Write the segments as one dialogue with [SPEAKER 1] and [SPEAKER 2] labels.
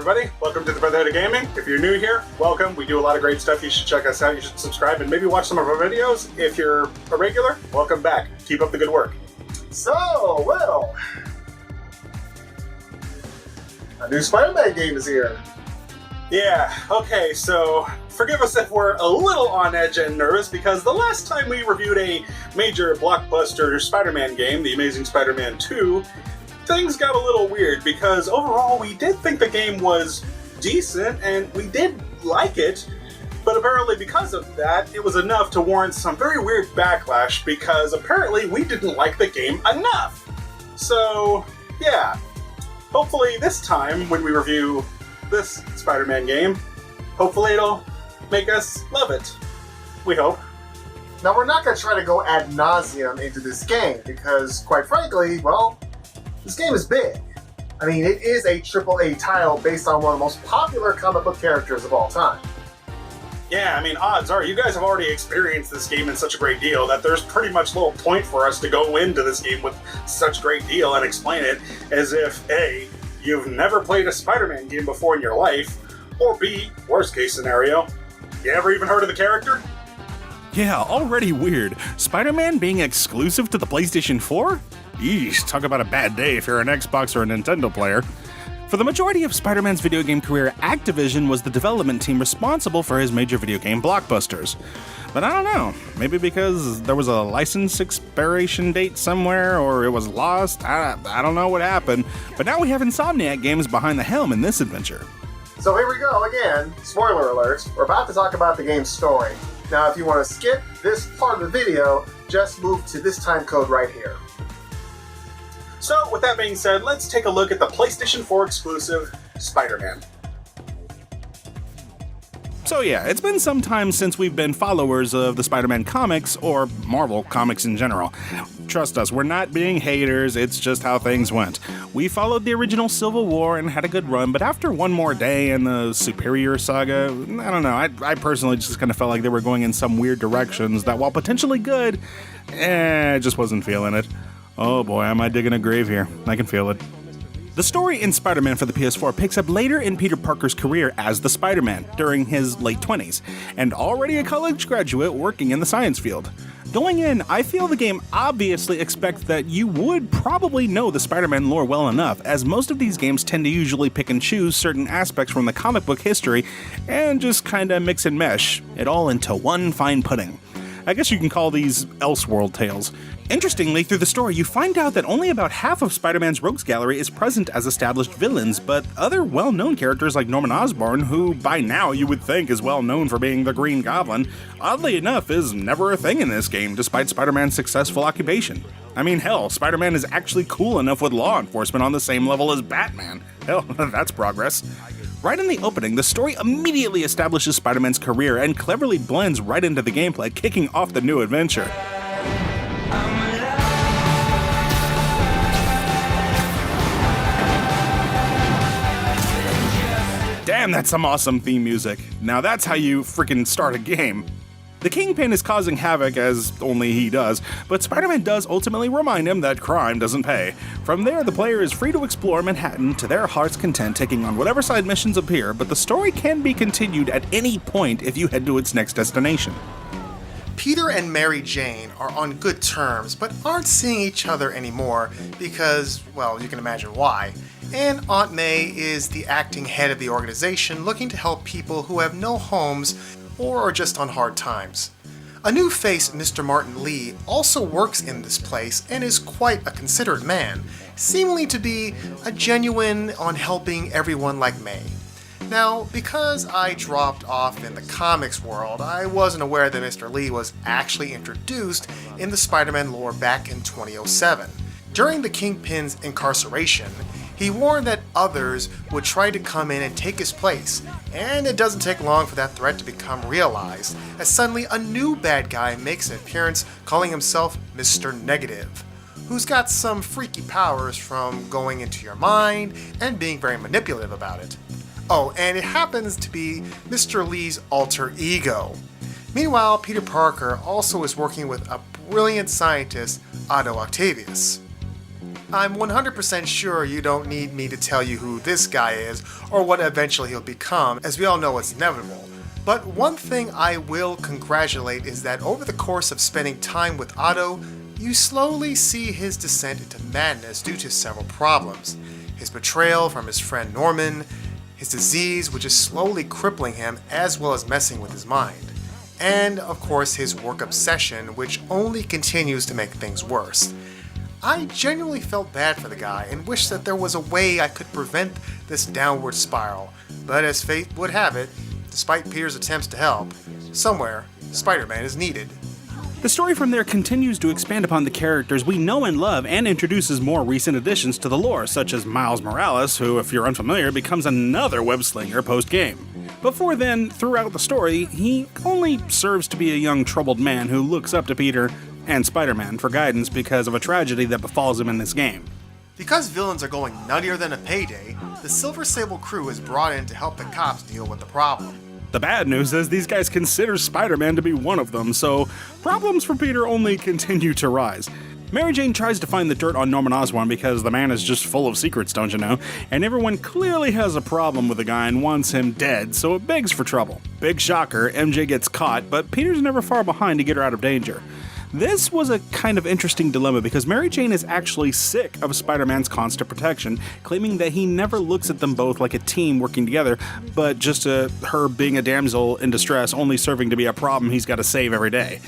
[SPEAKER 1] everybody. Welcome to the Brotherhood of Gaming. If you're new here, welcome. We do a lot of great stuff. You should check us out. You should subscribe and maybe watch some of our videos. If you're a regular, welcome back. Keep up the good work.
[SPEAKER 2] So, Will, a new Spider-Man game is here.
[SPEAKER 1] Yeah, okay, so forgive us if we're a little on edge and nervous because the last time we reviewed a major blockbuster Spider-Man game, The Amazing Spider-Man 2, things got a little weird because overall we did think the game was decent and we did like it, but apparently because of that, it was enough to warrant some very weird backlash because apparently we didn't like the game enough. So, yeah. Hopefully this time when we review this Spider-Man game, hopefully it'll make us love it. We hope.
[SPEAKER 2] Now, we're not going to try to go ad nauseum into this game because, quite frankly, well, this game is big. I mean, it is a AAA title based on one of the most popular comic book characters of all time.
[SPEAKER 1] Yeah, I mean, odds are you guys have already experienced this game in such a great deal that there's pretty much little point for us to go into this game with such great deal and explain it as if A, you've never played a Spider-Man game before in your life, or B, worst case scenario, you ever even heard of the character?
[SPEAKER 3] Yeah, already weird. Spider-Man being exclusive to the PlayStation 4? Eesh, talk about a bad day if you're an Xbox or a Nintendo player. For the majority of Spider-Man's video game career, Activision was the development team responsible for his major video game blockbusters. But I don't know, maybe because there was a license expiration date somewhere, or it was lost, I don't know what happened, but now we have Insomniac Games behind the helm in this adventure.
[SPEAKER 2] So here we go again, spoiler alert, we're about to talk about the game's story. Now if you want to skip this part of the video, just move to this time code right here.
[SPEAKER 1] So, with that being said, let's take a look at the PlayStation 4 exclusive Spider-Man.
[SPEAKER 3] So yeah, it's been some time since we've been followers of the Spider-Man comics, or Marvel comics in general. Trust us, we're not being haters, it's just how things went. We followed the original Civil War and had a good run, but after one more day in the Superior Saga, I don't know, I personally just kind of felt like they were going in some weird directions that, while potentially good, I just wasn't feeling it. Oh boy, am I digging a grave here. I can feel it. The story in Spider-Man for the PS4 picks up later in Peter Parker's career as the Spider-Man, during his late 20s, and already a college graduate working in the science field. Going in, I feel the game obviously expects that you would probably know the Spider-Man lore well enough, as most of these games tend to usually pick and choose certain aspects from the comic book history and just kinda mix and mesh it all into one fine pudding. I guess you can call these Elseworld tales. Interestingly, through the story, you find out that only about half of Spider-Man's rogues gallery is present as established villains, but other well-known characters like Norman Osborn, who by now you would think is well known for being the Green Goblin, oddly enough is never a thing in this game, despite Spider-Man's successful occupation. I mean, hell, Spider-Man is actually cool enough with law enforcement on the same level as Batman. Hell, that's progress. Right in the opening, the story immediately establishes Spider-Man's career and cleverly blends right into the gameplay, kicking off the new adventure. Damn, that's some awesome theme music. Now that's how you freaking start a game. The Kingpin is causing havoc, as only he does, but Spider-Man does ultimately remind him that crime doesn't pay. From there, the player is free to explore Manhattan to their heart's content, taking on whatever side missions appear, but the story can be continued at any point if you head to its next destination.
[SPEAKER 4] Peter and Mary Jane are on good terms, but aren't seeing each other anymore because, well, you can imagine why. And Aunt May is the acting head of the organization, looking to help people who have no homes or are just on hard times. A new face, Mr. Martin Lee, also works in this place and is quite a considerate man, seemingly to be a genuine on helping everyone like May. Now, because I dropped off in the comics world, I wasn't aware that Mr. Lee was actually introduced in the Spider-Man lore back in 2007. During the Kingpin's incarceration, he warned that others would try to come in and take his place, and it doesn't take long for that threat to become realized, as suddenly a new bad guy makes an appearance calling himself Mr. Negative, who's got some freaky powers from going into your mind and being very manipulative about it. Oh, and it happens to be Mr. Lee's alter ego. Meanwhile, Peter Parker also is working with a brilliant scientist, Otto Octavius. I'm 100% sure you don't need me to tell you who this guy is or what eventually he'll become, as we all know it's inevitable. But one thing I will congratulate is that over the course of spending time with Otto, you slowly see his descent into madness due to several problems. His betrayal from his friend Norman, his disease which is slowly crippling him as well as messing with his mind, and of course his work obsession which only continues to make things worse. I genuinely felt bad for the guy and wished that there was a way I could prevent this downward spiral, but as fate would have it, despite Peter's attempts to help, somewhere, Spider-Man is needed.
[SPEAKER 3] The story from there continues to expand upon the characters we know and love and introduces more recent additions to the lore, such as Miles Morales, who, if you're unfamiliar, becomes another web-slinger post-game. Before then, throughout the story, he only serves to be a young troubled man who looks up to Peter and Spider-Man for guidance because of a tragedy that befalls him in this game.
[SPEAKER 4] Because villains are going nuttier than a payday, the Silver Sable crew is brought in to help the cops deal with the problem.
[SPEAKER 3] The bad news is these guys consider Spider-Man to be one of them, so problems for Peter only continue to rise. Mary Jane tries to find the dirt on Norman Osborn because the man is just full of secrets, don't you know? And everyone clearly has a problem with the guy and wants him dead, so it begs for trouble. Big shocker, MJ gets caught, but Peter's never far behind to get her out of danger. This was a kind of interesting dilemma because Mary Jane is actually sick of Spider-Man's constant protection, claiming that he never looks at them both like a team working together, but just her being a damsel in distress only serving to be a problem he's got to save every day.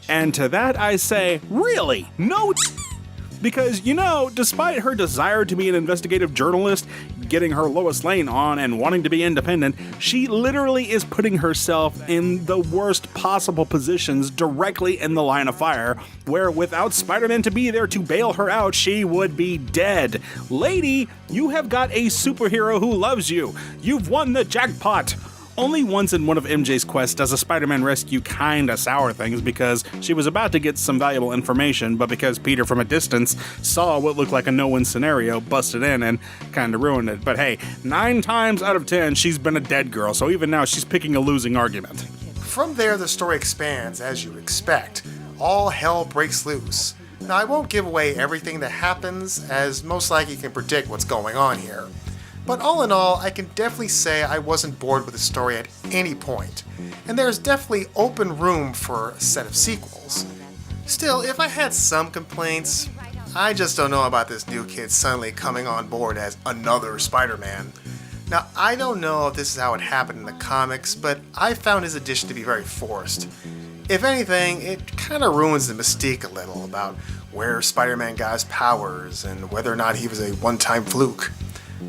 [SPEAKER 3] And to that I say, really? No. Because, you know, despite her desire to be an investigative journalist, getting her Lois Lane on and wanting to be independent, she literally is putting herself in the worst possible positions directly in the line of fire, where without Spider-Man to be there to bail her out, she would be dead. Lady, you have got a superhero who loves you. You've won the jackpot. Only once in one of MJ's quests does a Spider-Man rescue kinda sour things because she was about to get some valuable information, but because Peter from a distance saw what looked like a no-win scenario, busted in and kinda ruined it. But hey, 9 times out of 10, she's been a dead girl, so even now she's picking a losing argument.
[SPEAKER 4] From there, the story expands as you expect. All hell breaks loose. Now, I won't give away everything that happens, as most likely you can predict what's going on here. But all in all, I can definitely say I wasn't bored with the story at any point, and there's definitely open room for a set of sequels. Still, if I had some complaints, I just don't know about this new kid suddenly coming on board as another Spider-Man. Now, I don't know if this is how it happened in the comics, but I found his addition to be very forced. If anything, it kind of ruins the mystique a little about where Spider-Man got his powers and whether or not he was a one-time fluke.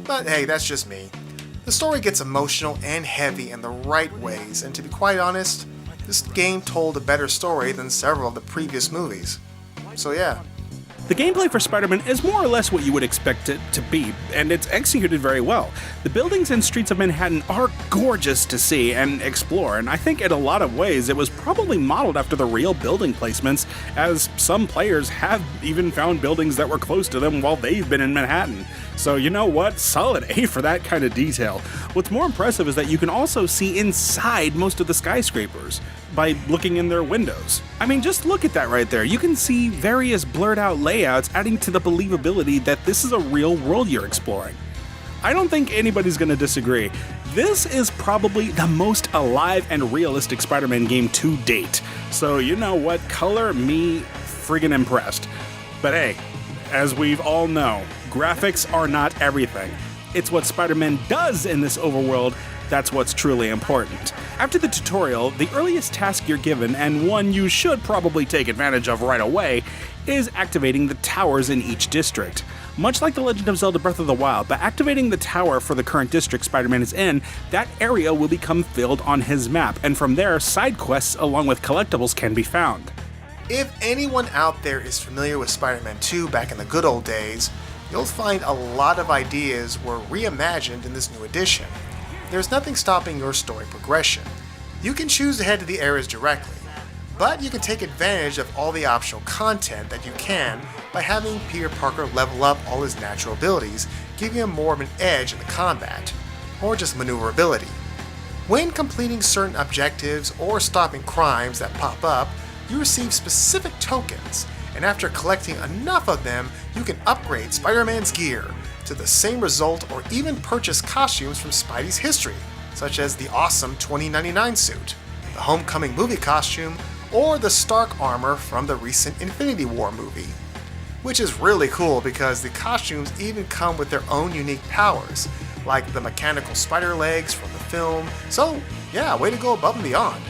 [SPEAKER 4] But hey, that's just me. The story gets emotional and heavy in the right ways, and to be quite honest, this game told a better story than several of the previous movies. So yeah.
[SPEAKER 3] The gameplay for Spider-Man is more or less what you would expect it to be, and it's executed very well. The buildings and streets of Manhattan are gorgeous to see and explore, and I think in a lot of ways it was probably modeled after the real building placements, as some players have even found buildings that were close to them while they've been in Manhattan. So you know what? Solid A for that kind of detail. What's more impressive is that you can also see inside most of the skyscrapers by looking in their windows. I mean, just look at that right there. You can see various blurred out layouts adding to the believability that this is a real world you're exploring. I don't think anybody's gonna disagree. This is probably the most alive and realistic Spider-Man game to date. So you know what? Color me friggin' impressed. But hey, as we've all know, graphics are not everything. It's what Spider-Man does in this overworld that's what's truly important. After the tutorial, the earliest task you're given, and one you should probably take advantage of right away, is activating the towers in each district. Much like The Legend of Zelda Breath of the Wild, by activating the tower for the current district Spider-Man is in, that area will become filled on his map, and from there, side quests along with collectibles can be found.
[SPEAKER 4] If anyone out there is familiar with Spider-Man 2 back in the good old days, you'll find a lot of ideas were reimagined in this new edition. There's nothing stopping your story progression. You can choose to head to the areas directly, but you can take advantage of all the optional content that you can by having Peter Parker level up all his natural abilities, giving him more of an edge in the combat, or just maneuverability. When completing certain objectives or stopping crimes that pop up, you receive specific tokens, and after collecting enough of them, you can upgrade Spider-Man's gear to the same result or even purchase costumes from Spidey's history, such as the awesome 2099 suit, the Homecoming movie costume, or the Stark armor from the recent Infinity War movie. Which is really cool because the costumes even come with their own unique powers, like the mechanical spider legs from the film, so yeah, way to go above and beyond.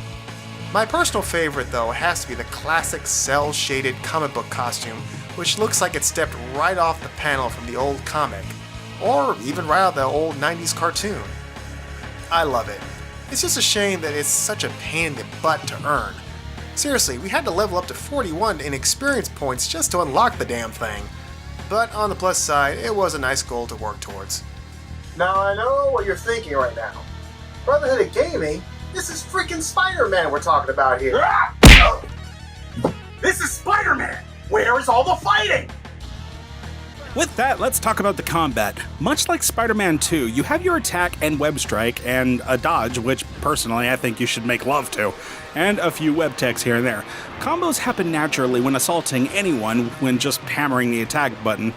[SPEAKER 4] My personal favorite though has to be the classic cel-shaded comic book costume, which looks like it stepped right off the panel from the old comic, or even right out of the old 90s cartoon. I love it. It's just a shame that it's such a pain in the butt to earn. Seriously, we had to level up to 41 in experience points just to unlock the damn thing. But on the plus side, it was a nice goal to work towards.
[SPEAKER 2] Now I know what you're thinking right now. Brotherhood of Gaming? This is freaking Spider-Man we're talking about here.
[SPEAKER 1] Ah! This is Spider-Man! Where is all the fighting?
[SPEAKER 3] With that, let's talk about the combat. Much like Spider-Man 2, you have your attack and web strike and a dodge, which personally I think you should make love to, and a few web techs here and there. Combos happen naturally when assaulting anyone when just hammering the attack button.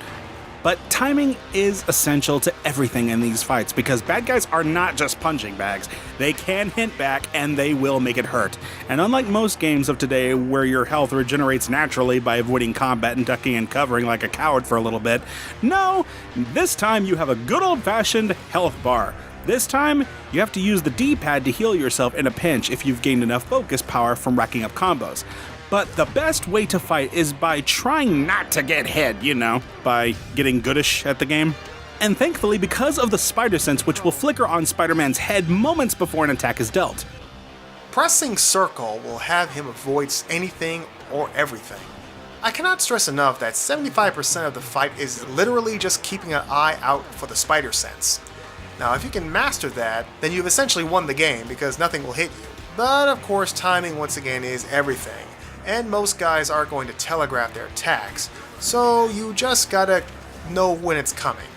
[SPEAKER 3] But timing is essential to everything in these fights because bad guys are not just punching bags. They can hit back and they will make it hurt. And unlike most games of today where your health regenerates naturally by avoiding combat and ducking and covering like a coward for a little bit, no, this time you have a good old-fashioned health bar. This time, you have to use the D-pad to heal yourself in a pinch if you've gained enough focus power from racking up combos. But the best way to fight is by trying not to get hit, by getting goodish at the game. And thankfully, because of the spider sense which will flicker on Spider-Man's head moments before an attack is dealt.
[SPEAKER 4] Pressing circle will have him avoid anything or everything. I cannot stress enough that 75% of the fight is literally just keeping an eye out for the spider sense. Now, if you can master that, then you've essentially won the game because nothing will hit you. But of course, timing once again is everything, and most guys aren't going to telegraph their attacks, so you just gotta know when it's coming.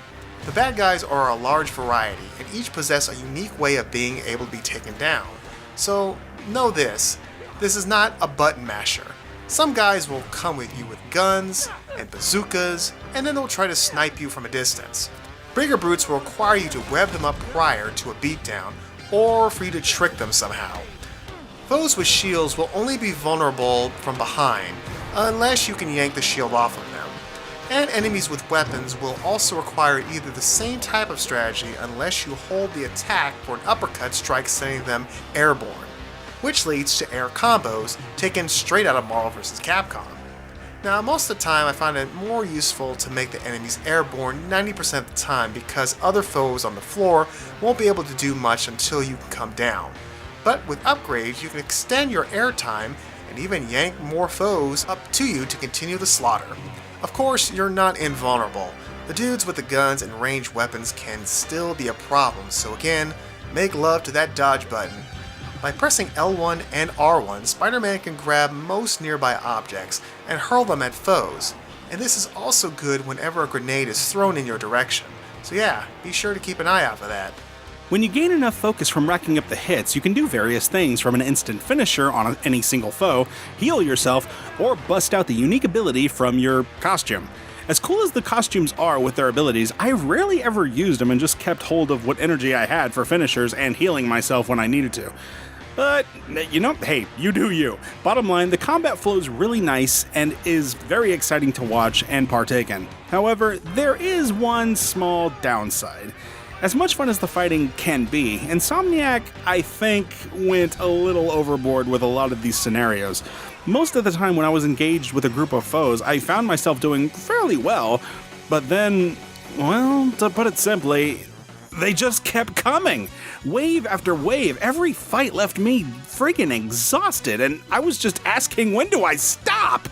[SPEAKER 4] The bad guys are a large variety, and each possess a unique way of being able to be taken down. So know this is not a button masher. Some guys will come with you with guns and bazookas, and then they'll try to snipe you from a distance. Bigger brutes will require you to web them up prior to a beatdown, or for you to trick them somehow. Foes with shields will only be vulnerable from behind, unless you can yank the shield off of them. And enemies with weapons will also require either the same type of strategy unless you hold the attack for an uppercut strike sending them airborne, which leads to air combos taken straight out of Marvel vs. Capcom. Now, most of the time I find it more useful to make the enemies airborne 90% of the time because other foes on the floor won't be able to do much until you can come down. But with upgrades, you can extend your air time and even yank more foes up to you to continue the slaughter. Of course, you're not invulnerable. The dudes with the guns and ranged weapons can still be a problem, so again, make love to that dodge button. By pressing L1 and R1, Spider-Man can grab most nearby objects and hurl them at foes, and this is also good whenever a grenade is thrown in your direction. So yeah, be sure to keep an eye out for that.
[SPEAKER 3] When you gain enough focus from racking up the hits, you can do various things from an instant finisher on any single foe, heal yourself, or bust out the unique ability from your costume. As cool as the costumes are with their abilities, I rarely ever used them and just kept hold of what energy I had for finishers and healing myself when I needed to. But, hey, you do you. Bottom line, the combat flows really nice and is very exciting to watch and partake in. However, there is one small downside. As much fun as the fighting can be, Insomniac, I think, went a little overboard with a lot of these scenarios. Most of the time when I was engaged with a group of foes, I found myself doing fairly well, but then, well, to put it simply, they just kept coming. Wave after wave, every fight left me freaking exhausted, and I was just asking, when do I stop?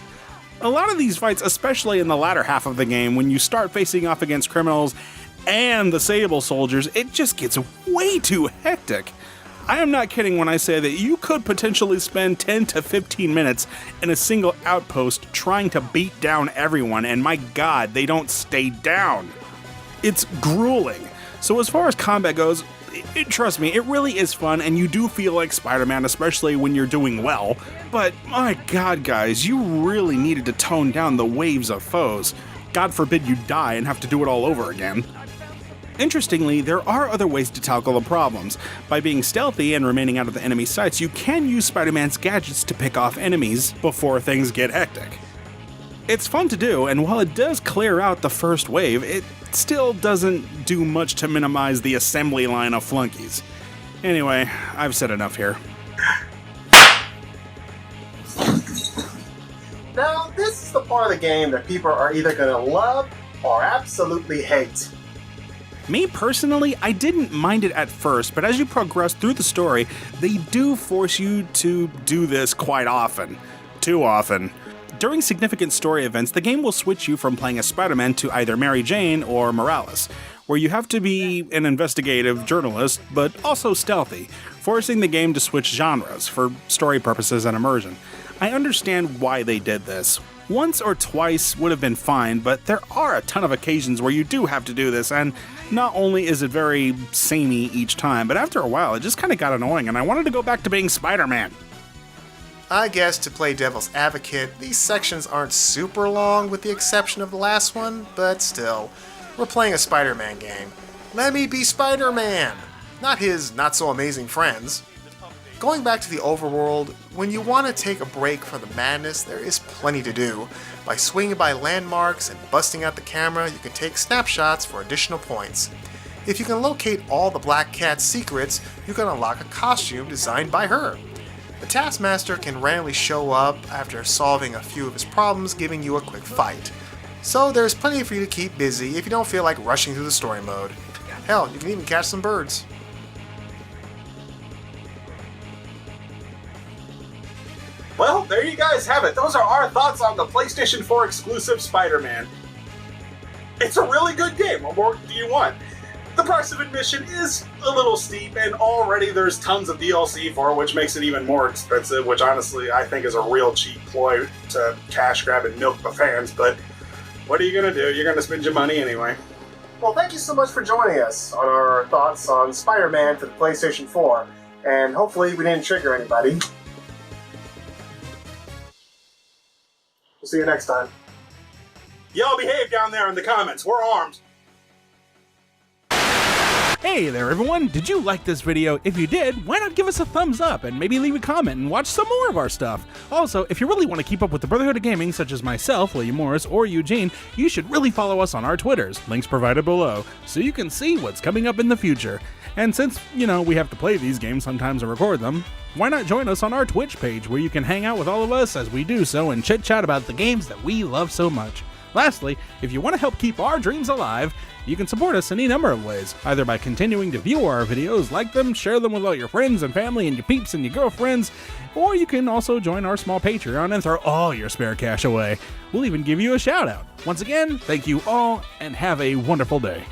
[SPEAKER 3] A lot of these fights, especially in the latter half of the game, when you start facing off against criminals and the Sable Soldiers, it just gets way too hectic. I am not kidding when I say that you could potentially spend 10 to 15 minutes in a single outpost trying to beat down everyone, and my god, they don't stay down. It's grueling. So as far as combat goes, Trust me, it really is fun, and you do feel like Spider-Man, especially when you're doing well. But my god, guys, you really needed to tone down the waves of foes. God forbid you die and have to do it all over again. Interestingly, there are other ways to tackle the problems. By being stealthy and remaining out of the enemy sights, you can use Spider-Man's gadgets to pick off enemies before things get hectic. It's fun to do, and while it does clear out the first wave, it still doesn't do much to minimize the assembly line of flunkies. Anyway, I've said enough here.
[SPEAKER 2] Now, this is the part of the game that people are either going to love or absolutely hate.
[SPEAKER 3] Me personally, I didn't mind it at first, but as you progress through the story, they do force you to do this quite often. Too often. During significant story events, the game will switch you from playing as Spider-Man to either Mary Jane or Morales, where you have to be an investigative journalist, but also stealthy, forcing the game to switch genres for story purposes and immersion. I understand why they did this. Once or twice would have been fine, but there are a ton of occasions where you do have to do this, and not only is it very samey each time, but after a while it just kind of got annoying and I wanted to go back to being Spider-Man.
[SPEAKER 4] I guess to play devil's advocate, these sections aren't super long with the exception of the last one, but still, we're playing a Spider-Man game. Let me be Spider-Man! Not his not-so-amazing friends. Going back to the Overworld, when you want to take a break from the madness, there is plenty to do. By swinging by landmarks and busting out the camera, you can take snapshots for additional points. If you can locate all the Black Cat's secrets, you can unlock a costume designed by her. The Taskmaster can randomly show up after solving a few of his problems, giving you a quick fight. So there's plenty for you to keep busy if you don't feel like rushing through the story mode. Hell, you can even catch some birds.
[SPEAKER 1] Well, there you guys have it. Those are our thoughts on the PlayStation 4 exclusive Spider-Man. It's a really good game. What more do you want? The price of admission is a little steep, and already there's tons of DLC for it, which makes it even more expensive, which honestly I think is a real cheap ploy to cash grab and milk the fans, but what are you going to do? You're going to spend your money anyway.
[SPEAKER 2] Well, thank you so much for joining us on our thoughts on Spider-Man for the PlayStation 4, and hopefully we didn't trigger anybody. We'll see you next time.
[SPEAKER 1] Y'all behave down there in the comments. We're armed.
[SPEAKER 3] Hey there everyone, did you like this video? If you did, why not give us a thumbs up and maybe leave a comment and watch some more of our stuff. Also, if you really want to keep up with the Brotherhood of Gaming, such as myself, William Morris, or Eugene, you should really follow us on our Twitters, links provided below, so you can see what's coming up in the future. And since, we have to play these games sometimes and record them, why not join us on our Twitch page where you can hang out with all of us as we do so and chit-chat about the games that we love so much. Lastly, if you want to help keep our dreams alive, you can support us in any number of ways, either by continuing to view our videos, like them, share them with all your friends and family and your peeps and your girlfriends, or you can also join our small Patreon and throw all your spare cash away. We'll even give you a shout out. Once again, thank you all and have a wonderful day.